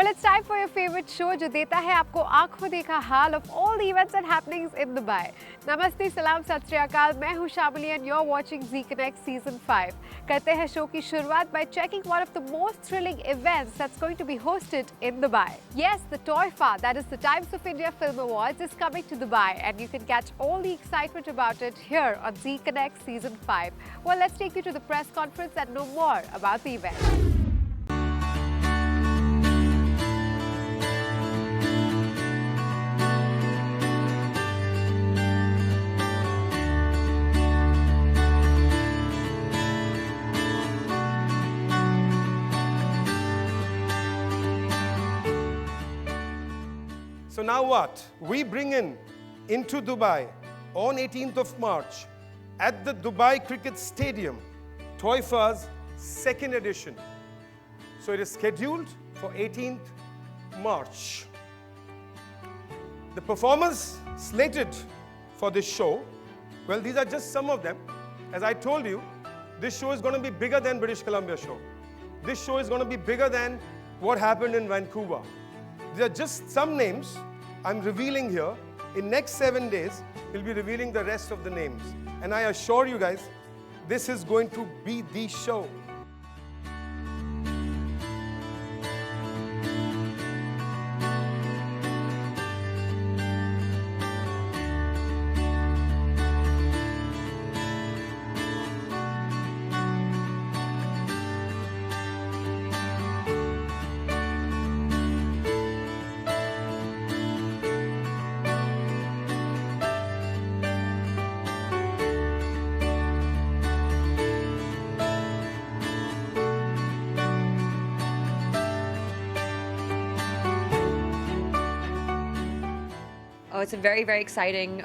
Well, it's time for your favorite show, जो देता है आपको आंखों देखा हाल of all the events and happenings in Dubai. नमस्ते, सलाम, सत श्री अकाल. मैं हूँ शामिली and you're watching Zee Connect Season 5. करते हैं शो की शुरुआत by checking one of the most thrilling events that's going to be hosted in Dubai. Yes, the TOIFA, that is the Times of India Film Awards, is coming to Dubai, and you can catch all the excitement about it here on Zee Connect Season 5. Well, let's take you to the press conference and know more about the event. So now what? We bring into Dubai on 18th of March at the Dubai Cricket Stadium, TOIFA's second edition. So it is scheduled for 18th March. The performers slated for this show, well, these are just some of them. As I told you, this show is going to be bigger than British Columbia show. This show is going to be bigger than what happened in Vancouver. These are just some names I'm revealing here. In next 7 days, we'll be revealing the rest of the names. And I assure you guys, this is going to be the show. It's a very, very exciting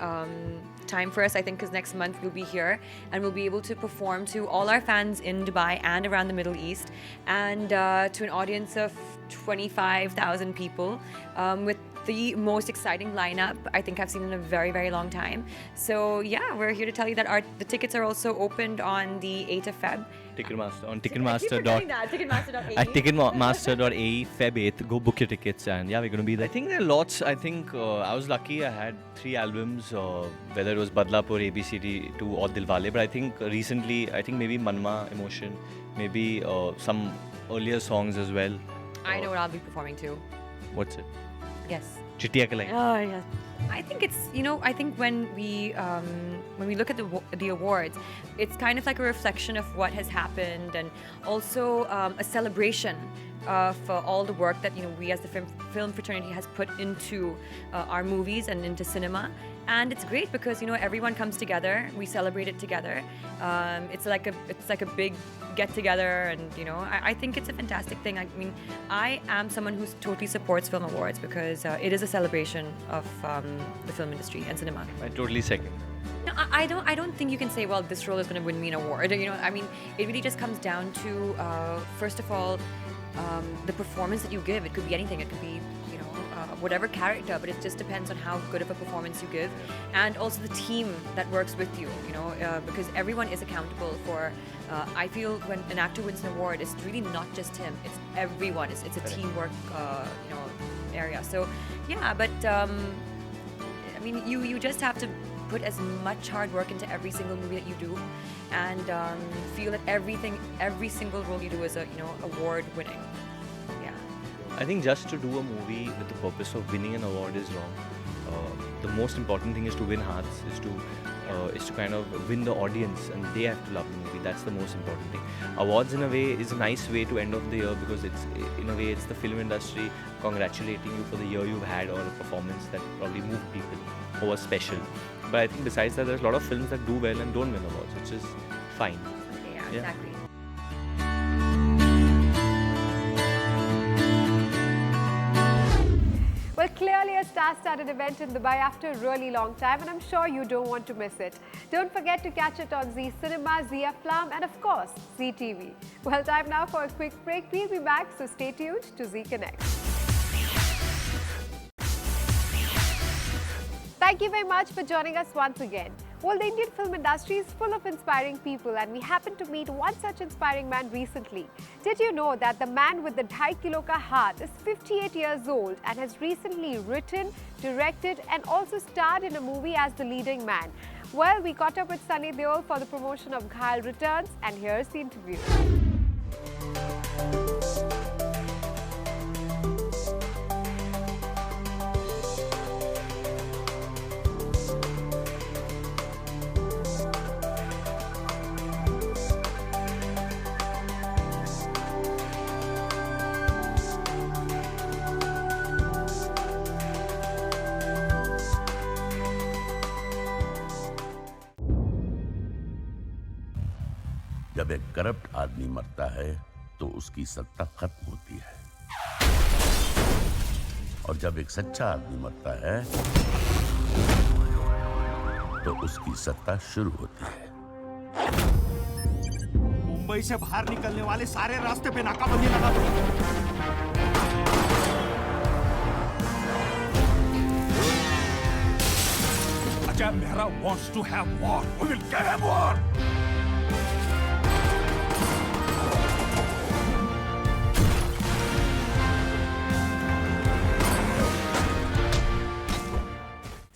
time for us, I think, because next month we'll be here and we'll be able to perform to all our fans in Dubai and around the Middle East, and to an audience of 25,000 people with the most exciting lineup I think I've seen in a very, very long time. So yeah, we're here to tell you that the tickets are also opened on the 8th of Feb. Ticketmaster on Ticketmaster.ae. at ticketmaster.ae Feb 8th. Go book your tickets, and yeah, we're going to be there. I think there are lots. I think I was lucky. I had 3 albums, whether it was Badlapur, ABCD to or Dilwale. But I think recently, I think maybe Manma, Emotion, maybe some earlier songs as well. I know what I'll be performing too. What's it? Yes. Chittiya Kalai. Oh, yes. I think it's, I think when we look at the awards, it's kind of like a reflection of what has happened, and also a celebration of all the work that we as the film fraternity has put into our movies and into cinema. And it's great because everyone comes together, we celebrate it together. It's like a big get together, and I think it's a fantastic thing. I mean, I am someone who totally supports film awards because it is a celebration of the film industry and cinema. I totally second. No, I don't think you can say, well, this role is going to win me an award. I mean, it really just comes down to first of all, the performance that you give. It could be anything. It could be whatever character, but it just depends on how good of a performance you give, and also the team that works with you. Because everyone is accountable for. I feel when an actor wins an award, it's really not just him. It's everyone. It's a teamwork, area. So yeah, but I mean, you just have to put as much hard work into every single movie that you do, and feel that every single role you do is award winning. Yeah. I think just to do a movie with the purpose of winning an award is wrong. The most important thing is to win hearts, is to kind of win the audience, and they have to love the movie. That's the most important thing. Awards in a way is a nice way to end off the year, because it's the film industry congratulating you for the year you've had, or a performance that probably moved people or was special. But I think besides that, there's a lot of films that do well and don't win awards, which is fine. Okay, yeah, exactly. Well, clearly a star-studded event in Dubai after a really long time, and I'm sure you don't want to miss it. Don't forget to catch it on Zee Cinema, Zee Aflam, and of course, Zee TV. Well, time now for a quick break. We'll be back, so stay tuned to Zee Connect. Thank you very much for joining us once again. Well, the Indian film industry is full of inspiring people, and we happened to meet one such inspiring man recently. Did you know that the man with the 2.5 kilo ka heart is 58 years old and has recently written, directed and also starred in a movie as the leading man? Well, we caught up with Sunny Deol for the promotion of Ghayal Returns, and here's the interview. जब एक corrupt आदमी मरता है तो उसकी सत्ता खत्म होती है और जब एक सच्चा आदमी मरता है तो उसकी सत्ता शुरू होती है। मुंबई से बाहर निकलने वाले सारे रास्ते पे नाकाबंदी लगा दो। Ajay Mehra wants to have war. We will get a war.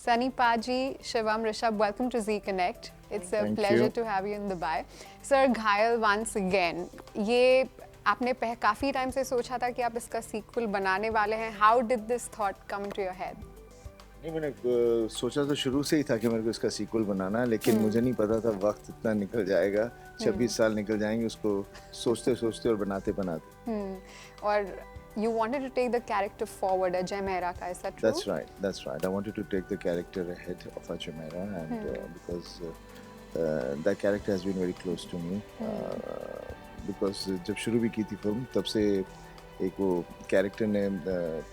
Sunny Paji, Shivam, Rishabh, welcome to Zee Connect. It's a pleasure to have you in Dubai. Sir, Ghayal Once Again. ये आपने काफ़ी टाइम से सोचा था कि आप इसका सीक्वल बनाने वाले हैं. How did this thought come into your head? नहीं, मैंने सोचा तो शुरू से ही था कि मेरे को इसका सीक्वल बनाना है, लेकिन मुझे नहीं पता था वक्त इतना निकल जाएगा. 26 साल निकल जाएंगे उसको सोचते सोचते और बनाते बनाते. और you wanted to take the character forward, Ajay Mehra ka, is that true? That's right. I wanted to take the character ahead of Ajay Mehra, and because that character has been very close to me. Because जब शुरू भी की थी film, तब से एक वो character ने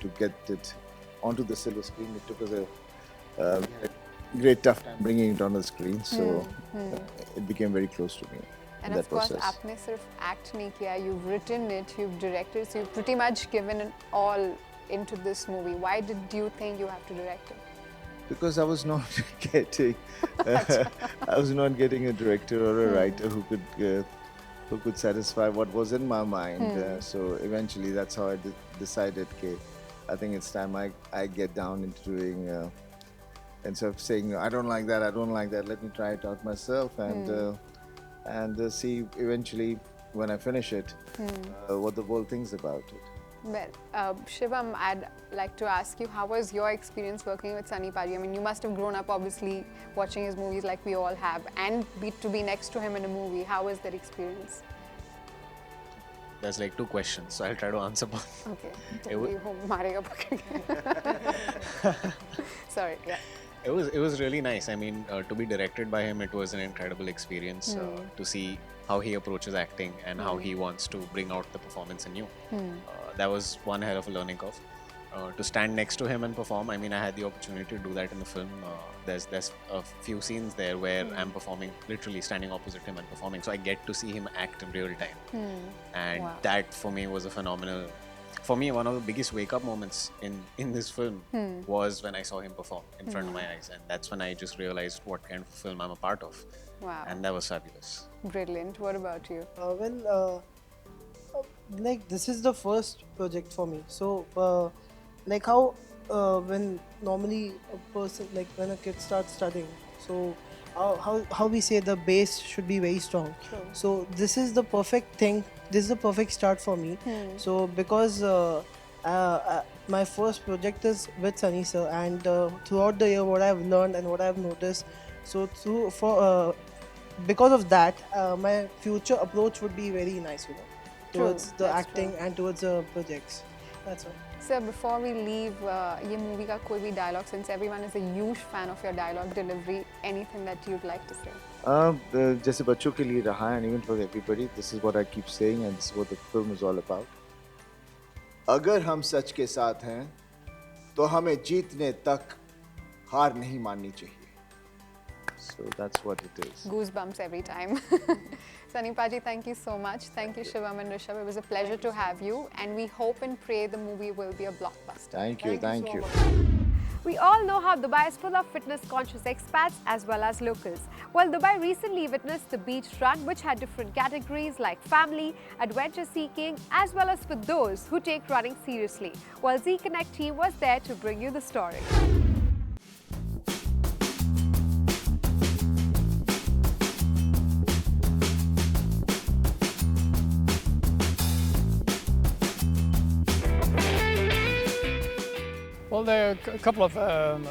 to get it onto the silver screen, it took us a great tough time bringing it on the screen. So it became very close to me. And of course, आपने सिर्फ act नहीं किया, you've written it, you've directed, so you've pretty much given it all into this movie. Why did you think you have to direct it? Because I was not getting a director or a writer who could satisfy what was in my mind. So eventually, that's how I decided. Okay, I think it's time I get down into doing. Instead of saying I don't like that, let me try it out myself and see eventually when I finish it what the world thinks about it. Well, Shivam, I'd like to ask you, how was your experience working with Sunny Paji? I mean, you must have grown up obviously watching his movies like we all have, and to be next to him in a movie. How was that experience? There's like two questions, so I'll try to answer both. Okay. Sorry, yeah. It was really nice. I mean, to be directed by him, it was an incredible experience to see how he approaches acting and how he wants to bring out the performance in you. That was one hell of a learning curve. To stand next to him and perform, I mean, I had the opportunity to do that in the film. There's a few scenes there where I'm performing, literally standing opposite him and performing. So I get to see him act in real time. And that for me was a phenomenal... For me, one of the biggest wake-up moments in this film was when I saw him perform in front of my eyes. And that's when I just realized what kind of film I'm a part of. Wow. And that was fabulous. Brilliant. What about you? Like, this is the first project for me. So, like how when normally a person, like when a kid starts studying, so how we say the base should be very strong. True. So this is the perfect thing. This is the perfect start for me. So because my first project is with Sunny sir, and throughout the year what I've learned and what I've noticed, so because of that, my future approach would be very nice, you know, towards the acting and towards the projects. That's all. Sir, before we leave ये movie का कोई भी dialogue, since everyone is a huge fan of your dialogue delivery, anything that you'd like to say? जैसे बच्चों के लिए रहा, and even for everybody, this is what I keep saying, and this is what the film is all about. अगर हम सच के साथ हैं, तो हमें जीतने तक हार नहीं माननी चाहिए. So that's what it is. Goosebumps every time. Sunny Paji, thank you so much. Thank you, Shivam and Rishabh. It was a pleasure to have you, and we hope and pray the movie will be a blockbuster. Thank you. We all know how Dubai is full of fitness-conscious expats as well as locals. Well, Dubai recently witnessed the beach run, which had different categories like family, adventure seeking, as well as for those who take running seriously. Well, Zee Connect team was there to bring you the story. Well, there are a couple of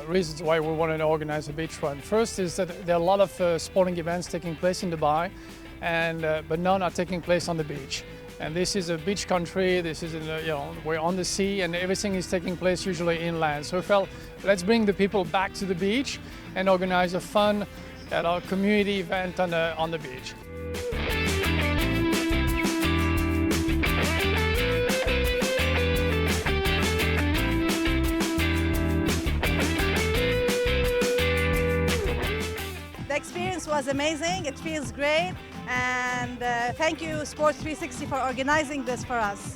reasons why we wanted to organize a beach run. First is that there are a lot of sporting events taking place in Dubai, but none are taking place on the beach. And this is a beach country. This is we're on the sea, and everything is taking place usually inland. So we felt, let's bring the people back to the beach and organize a fun community event on the beach. The experience was amazing. It feels great, and thank you Sports 360 for organizing this for us.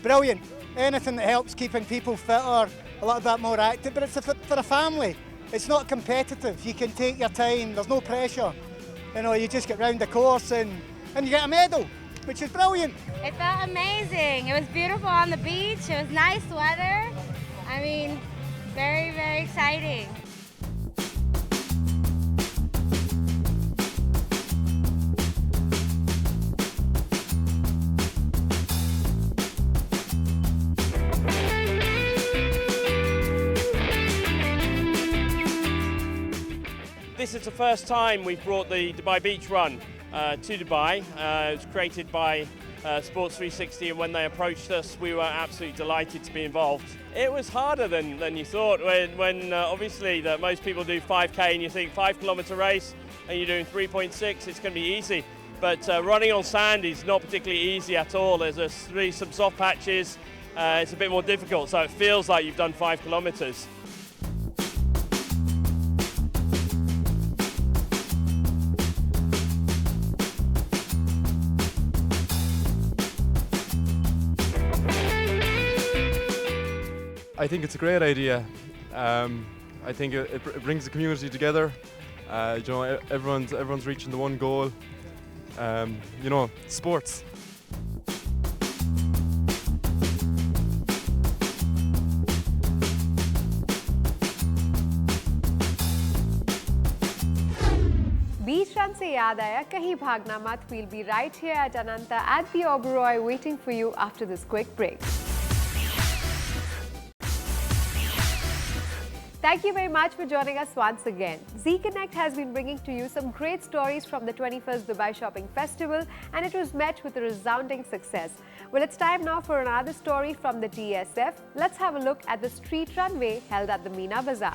Brilliant. Anything that helps keeping people fitter, a little bit more active, but it's for a family. It's not competitive. You can take your time. There's no pressure. You know, you just get round the course and you get a medal, which is brilliant. It felt amazing. It was beautiful on the beach. It was nice weather. I mean, very, very exciting. This is the first time we've brought the Dubai Beach Run to Dubai. It was created by Sports 360, and when they approached us, we were absolutely delighted to be involved. It was harder than you thought when obviously that most people do 5K and you think 5-kilometer race and you're doing 3.6, it's going to be easy. But running on sand is not particularly easy at all. There's some soft patches. It's a bit more difficult, so it feels like you've done 5 kilometers. I think it's a great idea. I think it brings the community together. Everyone's reaching the one goal. Sports. Beach run se yaad aaya, kahin bhagna mat. We'll be right here at Ananta at the Oberoi waiting for you after this quick break. Thank you very much for joining us once again. Zee Connect has been bringing to you some great stories from the 21st Dubai Shopping Festival, and it was met with a resounding success. Well, it's time now for another story from the DSF. Let's have a look at the street runway held at the Meena Bazaar.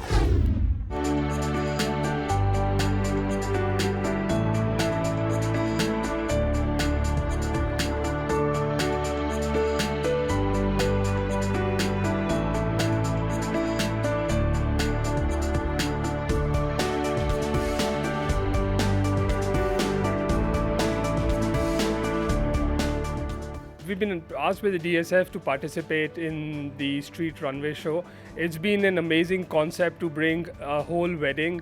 We've been asked by the DSF to participate in the street runway show. It's been an amazing concept to bring a whole wedding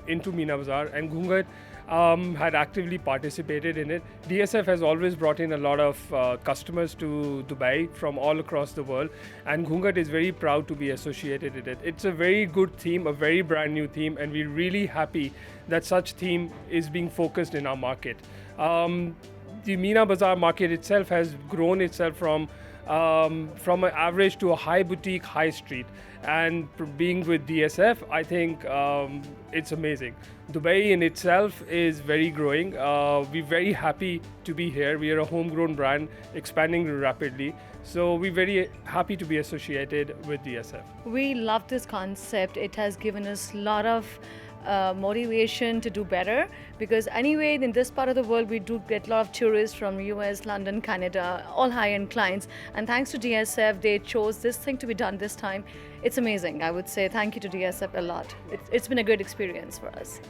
into Meena Bazaar, and Ghungat had actively participated in it. DSF has always brought in a lot of customers to Dubai from all across the world, and Ghungat is very proud to be associated with it. It's a very good theme, a very brand new theme, and we're really happy that such theme is being focused in our market. The Meena Bazaar market itself has grown itself from an average to a high boutique, high street. And being with DSF, I think it's amazing. Dubai in itself is very growing. We're very happy to be here. We are a homegrown brand expanding rapidly. So we're very happy to be associated with DSF. We love this concept. It has given us a lot of motivation to do better, because anyway in this part of the world we do get a lot of tourists from US, London, Canada, all high-end clients, and thanks to DSF they chose this thing to be done this time. It's amazing. I would say thank you to DSF a lot. It's been a great experience for us.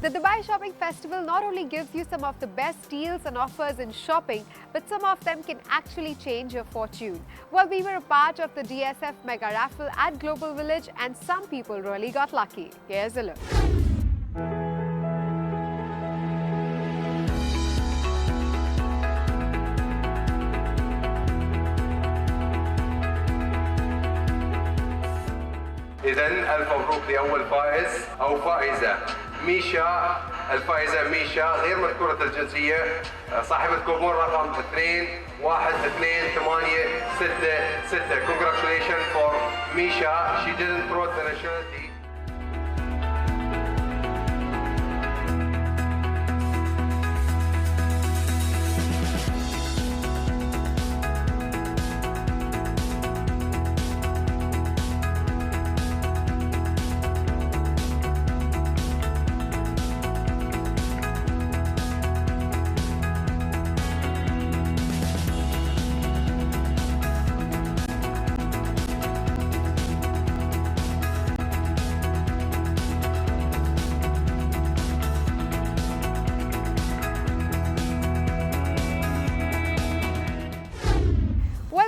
The Dubai Shopping Festival not only gives you some of the best deals and offers in shopping, but some of them can actually change your fortune. Well, we were a part of the DSF Mega Raffle at Global Village and some people really got lucky. Here's a look. إذن ألف مبروك لأول فائز أو فائزة ميشا. الفائزة ميشا غير مذكورة الجنسية، صاحبة كوبون رقم 2122866. Congratulations for Misha. She didn't throw the nationality.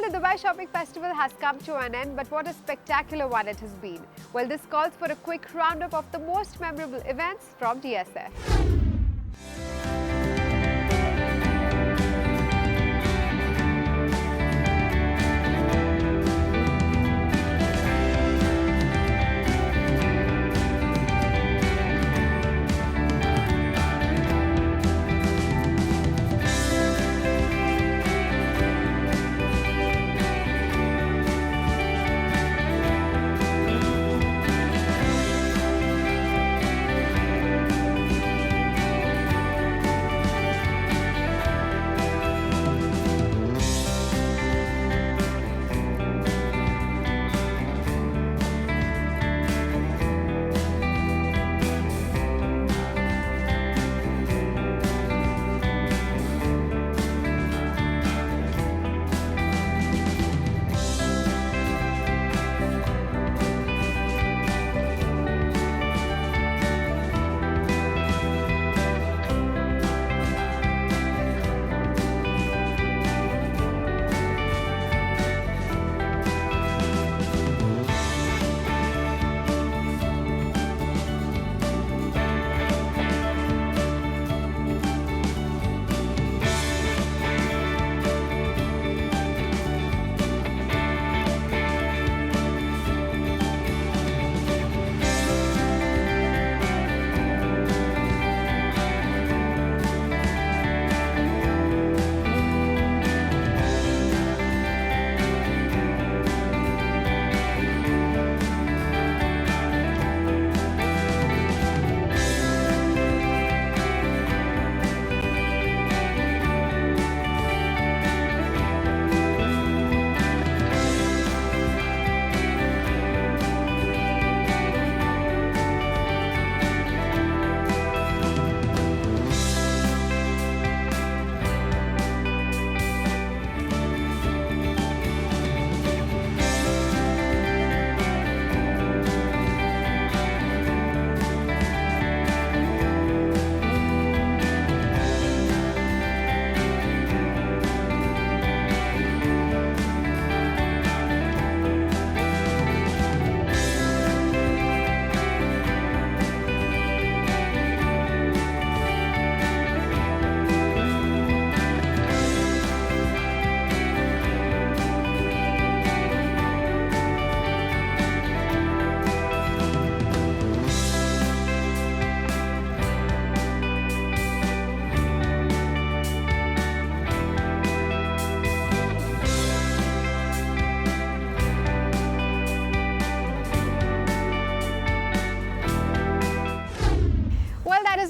The Dubai Shopping Festival has come to an end, but what a spectacular one it has been. Well, this calls for a quick roundup of the most memorable events from DSF.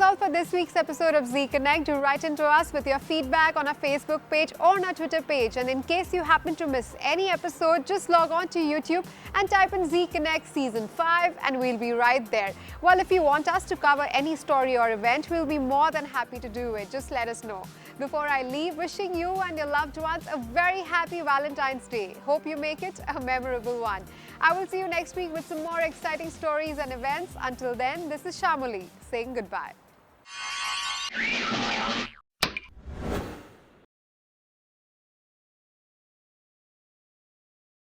all for this week's episode of Zee Connect. Do write into us with your feedback on our Facebook page or on our Twitter page. And in case you happen to miss any episode, just log on to YouTube and type in Zee Connect Season 5 and we'll be right there. Well, if you want us to cover any story or event, we'll be more than happy to do it. Just let us know. Before I leave, wishing you and your loved ones a very happy Valentine's Day. Hope you make it a memorable one. I will see you next week with some more exciting stories and events. Until then, this is Shamuli saying goodbye.